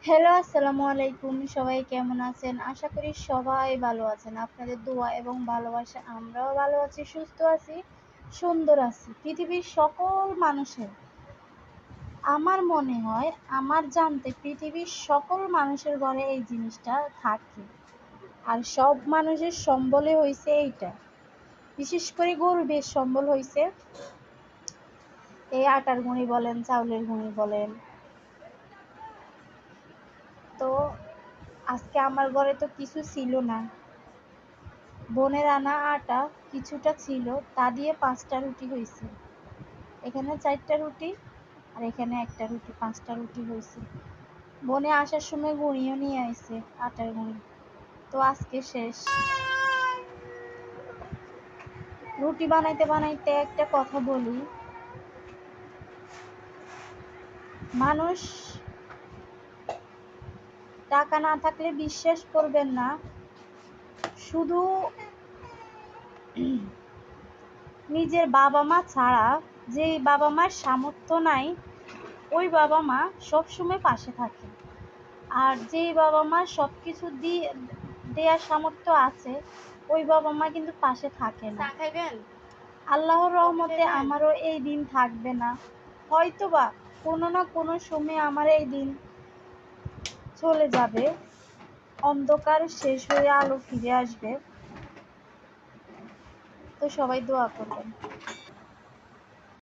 Hello, আসসালামু আলাইকুম। সবাই কেমন আছেন? আশা করি সবাই ভালো আছেন। আপনাদের দোয়া এবং ভালোবাসা আমরাও ভালো আছি, সুস্থ আছি, সুন্দর আছি। পৃথিবীর সকল মানুষের আমার মনে হয়, আমার জানতে পৃথিবীর সকল মানুষের ঘরে এই জিনিসটা থাকে। আর সব মানুষের সম্বলে হইছে এইটা। বিশেষ করে গরিবের সম্বল হইছে এই আটার গুঁড়ি বলেন, চাউলের গুঁড়ি বলেন। তো আজকে আমার ঘরে তো কিছু ছিল না। বোনের আনা আটা কিছুটা ছিল, তা দিয়ে 5টা রুটি হয়েছে। এখানে 4টা রুটি আর এখানে একটা রুটি, 5টা রুটি হয়েছে। বোনে আসার সময় গুঁড়িও নিয়ে আইছে, আটার গুঁড়ি। তো আজকে শেষ। রুটি বানাইতে বানাইতে একটা কথা বলি, মানুষ টাকা না থাকলে বিশ্বাস করবেন না, শুধু নিজের বাবা মা ছাড়া, যেই বাবা মার সামর্থ্য নাই ওই বাবা মা সবসময় পাশে থাকে। আর যেই বাবা মা সব কিছু দেওয়ার সামর্থ্য আছে ওই বাবা মা কিন্তু পাশে থাকে না। আল্লাহর রহমতে আমারও এই দিন থাকবে না, হয়তোবা কোনো না কোনো সময় আমার এই দিন চলে যাবে, অন্ধকার শেষ হয়ে আলো ফিরে আসবে। তো সবাই দোয়া করবেন।